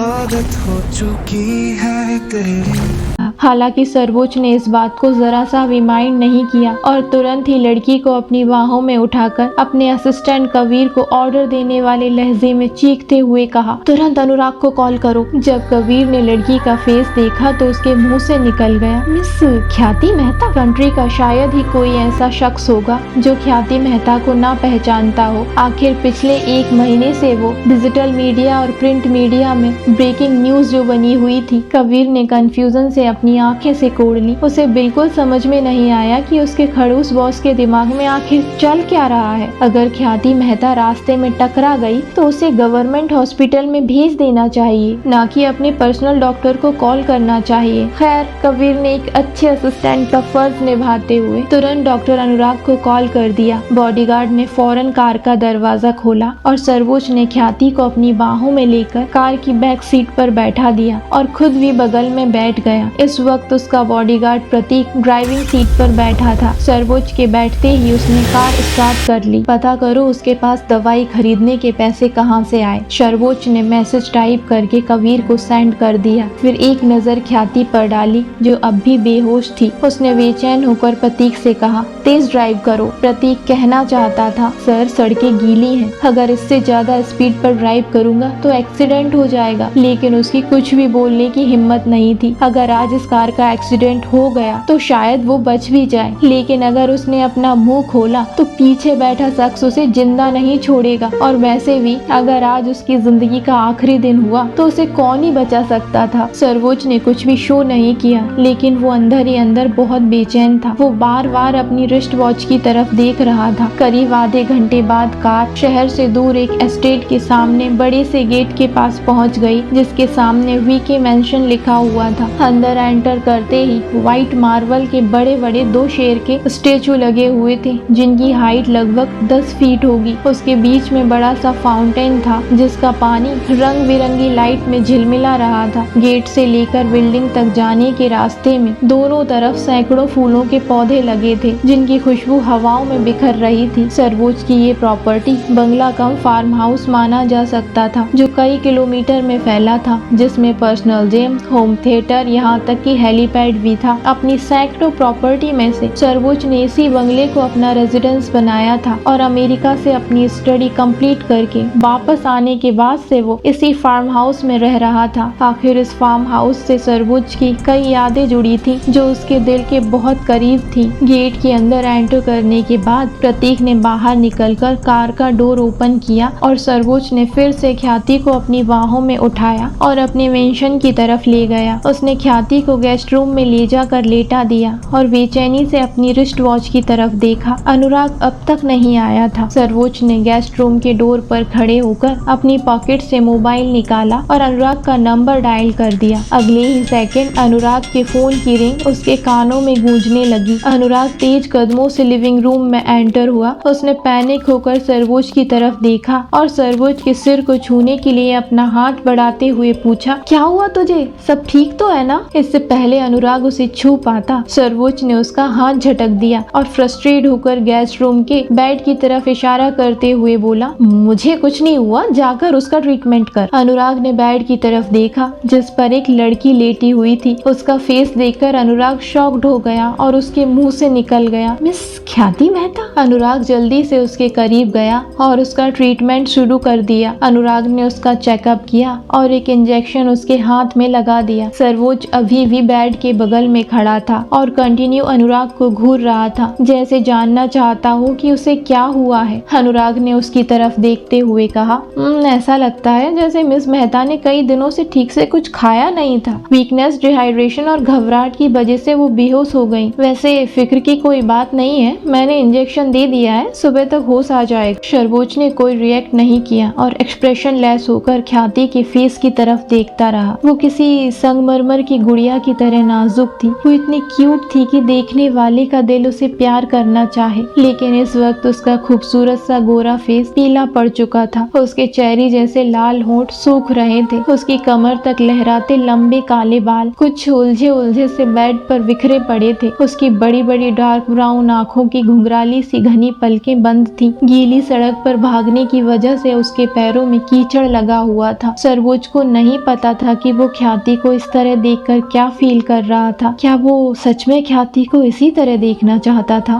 आदत हो चुकी है तेरी। हालांकि सर्वोच्च ने इस बात को जरा सा भी माइंड नहीं किया और तुरंत ही लड़की को अपनी बाहों में उठाकर अपने असिस्टेंट कबीर को ऑर्डर देने वाले लहजे में चीखते हुए कहा, तुरंत अनुराग को कॉल करो। जब कबीर ने लड़की का फेस देखा तो उसके मुंह से निकल गया, मिस ख्याति मेहता। कंट्री का शायद ही कोई ऐसा शख्स होगा जो ख्याति मेहता को ना पहचानता हो। आखिर पिछले 1 महीने से वो डिजिटल मीडिया और प्रिंट मीडिया में ब्रेकिंग न्यूज जो बनी हुई थी। कबीर ने कंफ्यूजन से अपनी आंखें से कोड़ ली। उसे बिल्कुल समझ में नहीं आया कि उसके खड़ूस बॉस के दिमाग में आखिर चल क्या रहा है। अगर ख्याति मेहता रास्ते में टकरा गई तो उसे गवर्नमेंट हॉस्पिटल में भेज देना चाहिए, ना कि अपने पर्सनल डॉक्टर को कॉल करना चाहिए। खैर, कबीर ने एक अच्छे असिस्टेंट का फर्ज निभाते हुए तुरंत डॉक्टर अनुराग को कॉल कर दिया। बॉडीगार्ड ने फौरन कार का दरवाजा खोला और सर्वोच्च ने ख्याति को अपनी बाहों में लेकर कार की बैक सीट पर बैठा दिया और खुद भी बगल में बैठ गया। इस वक्त उसका बॉडीगार्ड प्रतीक ड्राइविंग सीट पर बैठा था। सर्वोच्च के बैठते ही उसने कार स्टार्ट कर ली। पता करो उसके पास दवाई खरीदने के पैसे कहां से आए। सर्वोच्च ने मैसेज टाइप करके कबीर को सेंड कर दिया। फिर एक नजर ख्याति पर डाली जो अब भी बेहोश थी। उसने बेचैन होकर प्रतीक से कहा, तेज ड्राइव करो। प्रतीक कहना चाहता था, सर सड़कें गीली हैं, अगर इससे ज्यादा स्पीड पर ड्राइव करूंगा तो एक्सीडेंट हो जाएगा। लेकिन उसकी कुछ भी बोलने की हिम्मत नहीं थी। अगर आज इस कार का एक्सीडेंट हो गया तो शायद वो बच भी जाए, लेकिन अगर उसने अपना मुंह खोला तो पीछे बैठा शख्स उसे जिंदा नहीं छोड़ेगा। और वैसे भी अगर आज उसकी जिंदगी का आखिरी दिन हुआ तो उसे कौन ही बचा सकता था। सर्वोच्च ने कुछ भी शो नहीं किया, लेकिन वो अंदर ही अंदर बहुत बेचैन था। वो बार बार अपनी रिस्ट वॉच की तरफ देख रहा था। करीब आधे घंटे बाद कार शहर से दूर एक एस्टेट के सामने बड़े से गेट के पास पहुंच गई, जिसके सामने वीके मेंशन लिखा हुआ था। अंदर एंटर करते ही व्हाइट मार्बल के बड़े बड़े 2 शेर के स्टेचू लगे हुए थे, जिनकी हाइट लगभग 10 फीट होगी। उसके बीच में बड़ा सा फाउंटेन था, जिसका पानी रंग बिरंगी लाइट में झिलमिला रहा था। गेट से लेकर बिल्डिंग तक जाने के रास्ते में दोनों तरफ सैकड़ों फूलों के पौधे लगे थे, जिनकी खुशबू हवाओं में बिखर रही थी। सर्वोच्च की ये प्रॉपर्टी बंगला कम फार्म हाउस माना जा सकता था, जो कई किलोमीटर में फैला था, जिसमें पर्सनल जिम, होम थिएटर, यहाँ तक कि हेलीपैड भी था। अपनी सैकड़ों प्रॉपर्टी में से सर्वोच्च ने इसी बंगले को अपना रेजिडेंस बनाया था और अमेरिका से अपनी स्टडी कंप्लीट करके वापस आने के बाद से वो इसी फार्म हाउस में रह रहा था। आखिर इस फार्म हाउस से सर्वोच्च की कई यादें जुड़ी थी जो उसके दिल के बहुत करीब थी। गेट के अंदर एंटर करने के बाद प्रतीक ने बाहर निकलकर कार का डोर ओपन किया और सर्वोच्च ने फिर से ख्याति को अपनी बाहों में उठाया और अपने मेंशन की तरफ ले गया। उसने ख्याति को गेस्ट रूम में ले जाकर लेटा दिया और बेचैनी से अपनी रिस्ट वॉच की तरफ देखा। अनुराग अब तक नहीं आया था। सर्वोच्च ने गेस्ट रूम के डोर पर खड़े होकर अपनी पॉकेट से मोबाइल निकाला और अनुराग का नंबर डायल कर दिया। अगले ही सेकंड अनुराग के फोन की रिंग उसके कानों में गूंजने लगी। अनुराग तेज कदमों से लिविंग रूम में एंटर हुआ। उसने पैनिक होकर सर्वोच्च की तरफ देखा और सर्वोच्च के सिर को छूने के लिए अपना हाथ बढ़ाते हुए पूछा, क्या हुआ तुझे, सब ठीक तो है ना? इससे पहले अनुराग उसे छू पाता, सर्वोच्च ने उसका हाथ झटक दिया और फ्रस्ट्रेट होकर गेस्ट रूम के बेड की तरफ इशारा करते हुए बोला, मुझे कुछ नहीं हुआ, जाकर उसका ट्रीटमेंट कर। अनुराग ने बेड की तरफ देखा जिस पर एक लड़की लेटी हुई थी। उसका फेस देखकर अनुराग शॉक्ड हो गया और उसके मुंह से निकल गया, मिस ख्याति मेहता। अनुराग जल्दी से उसके करीब गया और उसका ट्रीटमेंट शुरू कर दिया। अनुराग ने उसका चेकअप किया और एक इंजेक्शन उसके हाथ में लगा दिया। सर्वोच्च अभी भी बेड के बगल में खड़ा था और कंटिन्यू अनुराग को घूर रहा था, जैसे जानना चाहता हो कि उसे क्या हुआ है। अनुराग ने उसकी तरफ देखते हुए कहा, ऐसा लगता है जैसे मिस मेहता ने कई दिनों से ठीक से कुछ खाया नहीं था। वीकनेस, डिहाइड्रेशन और घबराहट की वजह से वो बेहोश हो गई। वैसे फिक्र की कोई बात नहीं है, मैंने इंजेक्शन दे दिया है, सुबह तक होश आ जाएगा। सर्वोच्च ने कोई रिएक्ट नहीं किया और एक्सप्रेशन लेस होकर ख्याति के फेस की तरफ देखता रहा। वो किसी संगमरमर की गुड़िया की तरह नाजुक थी। वो इतनी क्यूट थी कि देखने वाले का दिल उसे प्यार करना चाहे, लेकिन इस वक्त उसका खूबसूरत सा गोरा फेस पीला पड़ चुका था। उसके चेहरे जैसे लाल होंठ सूख रहे थे। उसकी कमर तक लहराते लंबे काले बाल कुछ उलझे उलझे से बेड पर बिखरे पड़े थे। उसकी बड़ी बड़ी डार्क ब्राउन आंखों की घुंघराली सी घनी पलकें बंद थी। गीली सड़क पर भागने की वजह से उसके पैरों में कीचड़ लगा हुआ था। सरोज को नहीं पता था कि वो ख्याति को इस तरह देखकर क्या फील कर रहा था। क्या वो सच में ख्याति को इसी तरह देखना चाहता था?